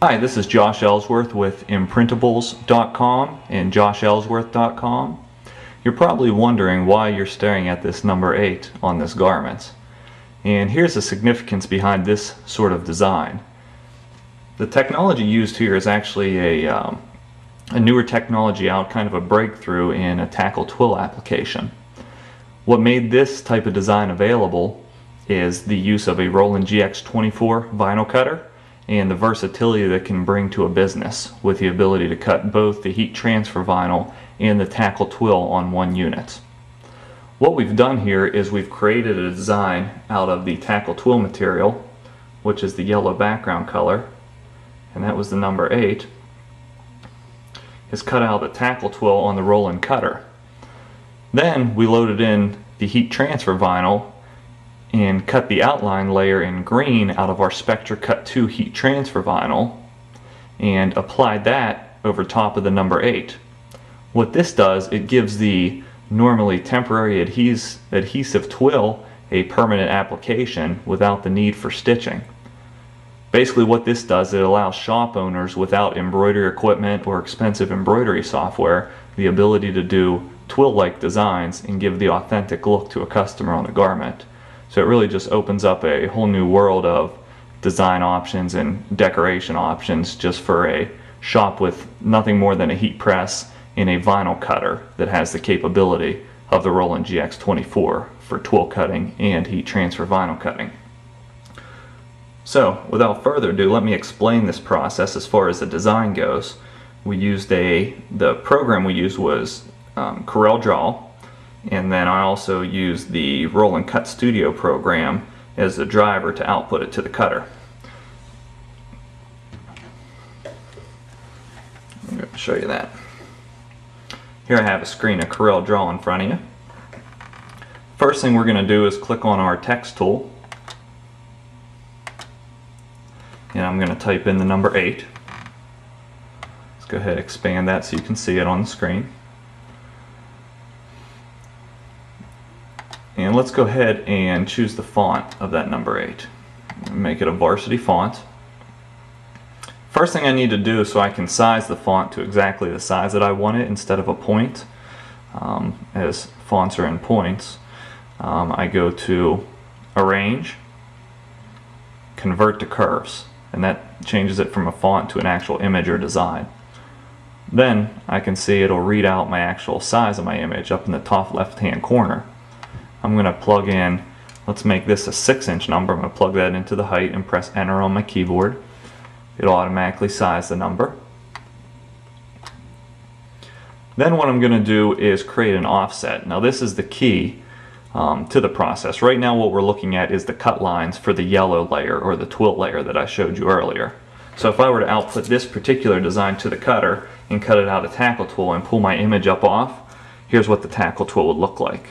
Hi, this is Josh Ellsworth with imprintables.com and joshellsworth.com. You're probably wondering why you're staring at this number 8 on this garment. And here's the significance behind this sort of design. The technology used here is actually a newer technology out, kind of a breakthrough in a tackle twill application. What made this type of design available is the use of a Roland GX24 vinyl cutter and the versatility that can bring to a business with the ability to cut both the heat transfer vinyl and the tackle twill on one unit. What we've done here is we've created a design out of the tackle twill material, which is the yellow background color, and that was the number 8, is cut out the tackle twill on the Roland cutter. Then we loaded in the heat transfer vinyl and cut the outline layer in green out of our Spectra Cut 2 heat transfer vinyl and applied that over top of the number 8. What this does, it gives the normally temporary adhesive twill a permanent application without the need for stitching. Basically what this does, it allows shop owners without embroidery equipment or expensive embroidery software the ability to do twill-like designs and give the authentic look to a customer on a garment. So it really just opens up a whole new world of design options and decoration options just for a shop with nothing more than a heat press and a vinyl cutter that has the capability of the Roland GX24 for twill cutting and heat transfer vinyl cutting. So without further ado, let me explain this process as far as the design goes. The program we used was CorelDRAW. And then I also used the Roland Cut Studio program as the driver to output it to the cutter. I'm going to show you that. Here I have a screen of CorelDRAW in front of you. First thing we're going to do is click on our text tool. And I'm going to type in the number 8. Let's go ahead and expand that so you can see it on the screen. And let's go ahead and choose the font of that number 8. Make it a varsity font. First thing I need to do so I can size the font to exactly the size that I want it instead of a point, as fonts are in points, I go to Arrange, Convert to Curves, and that changes it from a font to an actual image or design. Then I can see it'll read out my actual size of my image up in the top left hand corner. I'm going to plug in, let's make this a 6-inch number. I'm going to plug that into the height and press enter on my keyboard. It'll automatically size the number. Then what I'm going to do is create an offset. Now this is the key to the process. Right now what we're looking at is the cut lines for the yellow layer or the twill layer that I showed you earlier. So if I were to output this particular design to the cutter and cut it out a tackle tool and pull my image up off, here's what the tackle tool would look like.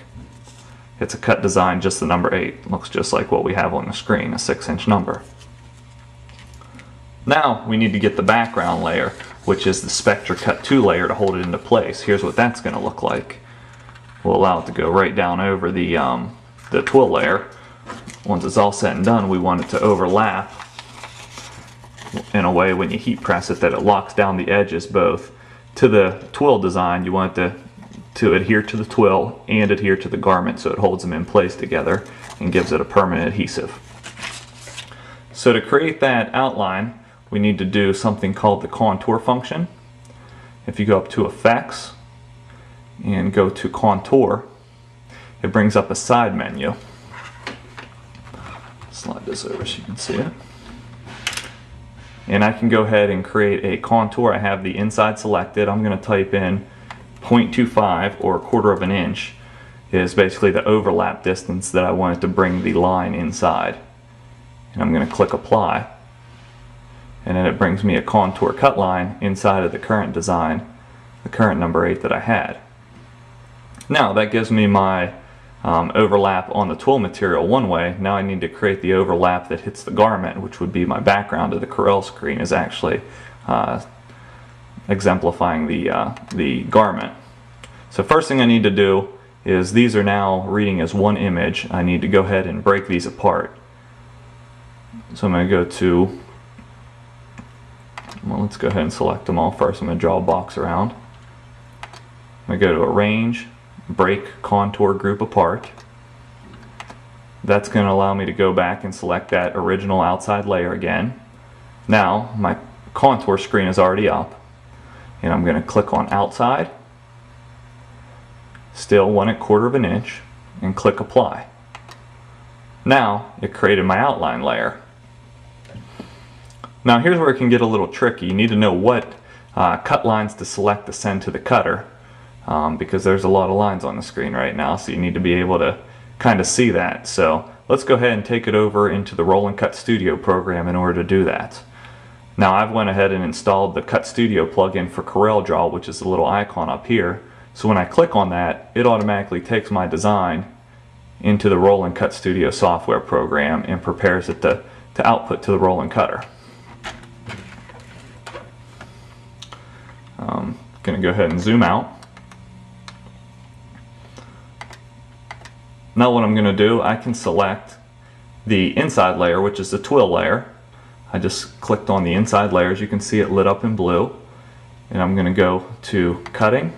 It's a cut design, just the number 8. Looks just like what we have on the screen, a 6-inch number. Now we need to get the background layer, which is the Spectra Cut 2 layer, to hold it into place. Here's what that's going to look like. We'll allow it to go right down over the twill layer. Once it's all said and done, we want it to overlap in a way when you heat press it that it locks down the edges both to the twill design. You want it to adhere to the twill and adhere to the garment so it holds them in place together and gives it a permanent adhesive. So to create that outline, we need to do something called the contour function. If you go up to Effects and go to Contour, it brings up a side menu. Slide this over so you can see it. And I can go ahead and create a contour. I have the inside selected. I'm going to type in 0.25 or 1/4 of an inch is basically the overlap distance that I wanted to bring the line inside. And I'm going to click Apply. And then it brings me a contour cut line inside of the current design, the current number 8 that I had. Now that gives me my overlap on the twill material one way. Now I need to create the overlap that hits the garment, which would be my background of the Corel screen is actually exemplifying the garment. So first thing I need to do is these are now reading as one image. I need to go ahead and break these apart. So I'm going to go to Well, let's go ahead and select them all first. I'm going to draw a box around. I'm going to go to Arrange, Break Contour Group Apart. That's going to allow me to go back and select that original outside layer again. Now my contour screen is already up, and I'm going to click on Outside, still 1/4 of an inch, and click Apply. Now it created my outline layer. Now here's where it can get a little tricky. You need to know what cut lines to select to send to the cutter, because there's a lot of lines on the screen right now, so you need to be able to kind of see that. So let's go ahead and take it over into the Roll and Cut Studio program in order to do that. Now I've went ahead and installed the Cut Studio plugin for CorelDRAW, which is the little icon up here. So when I click on that, it automatically takes my design into the Roll and Cut Studio software program and prepares it to output to the Roll and Cutter. I'm going to go ahead and zoom out. Now what I'm going to do, I can select the inside layer, which is the Twill layer. I just clicked on the inside layer. As you can see, it lit up in blue. And I'm going to go to Cutting.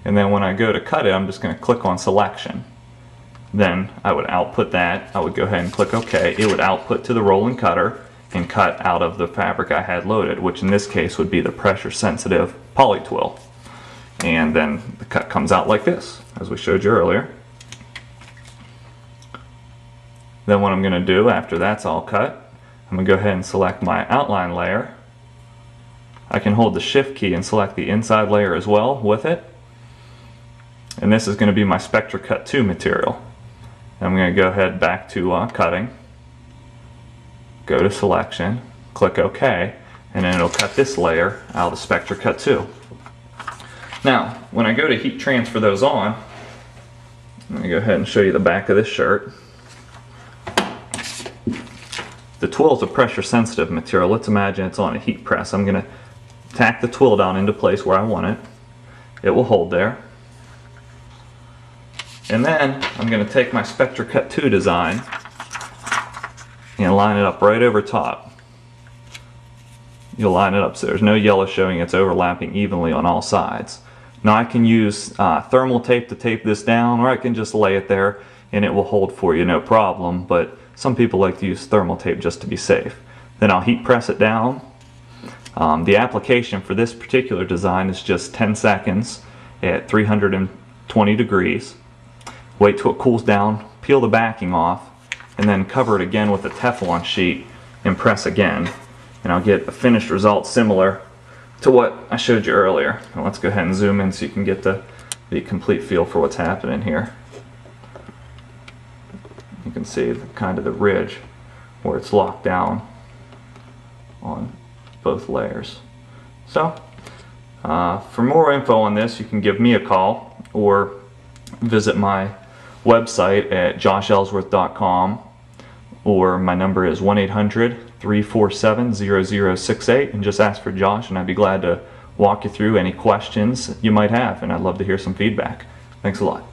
And then when I go to cut it, I'm just going to click on Selection. Then I would output that. I would go ahead and click OK. It would output to the Roll and Cutter and cut out of the fabric I had loaded, which in this case would be the pressure sensitive poly twill. And then the cut comes out like this, as we showed you earlier. Then what I'm going to do after that's all cut, I'm going to go ahead and select my outline layer. I can hold the Shift key and select the inside layer as well with it. And this is going to be my Spectra Cut 2 material. And I'm going to go ahead back to Cutting, go to Selection, click OK, and then it'll cut this layer out of the Spectra Cut 2. Now, when I go to heat transfer those on, I'm going to go ahead and show you the back of this shirt. The twill is a pressure sensitive material. Let's imagine it's on a heat press. I'm going to tack the twill down into place where I want it. It will hold there. And then I'm going to take my Spectra Cut 2 design and line it up right over top. You'll line it up so there's no yellow showing, it's overlapping evenly on all sides. Now I can use thermal tape to tape this down, or I can just lay it there and it will hold for you no problem, but some people like to use thermal tape just to be safe. Then I'll heat press it down. The application for this particular design is just 10 seconds at 320 degrees. Wait till it cools down, peel the backing off, and then cover it again with a Teflon sheet and press again. And I'll get a finished result similar to what I showed you earlier. Now let's go ahead and zoom in so you can get the complete feel for what's happening here. You can see kind of the ridge where it's locked down on both layers. So for more info on this, you can give me a call or visit my website at joshellsworth.com, or my number is 1-800-347-0068, and just ask for Josh and I'd be glad to walk you through any questions you might have, and I'd love to hear some feedback. Thanks a lot.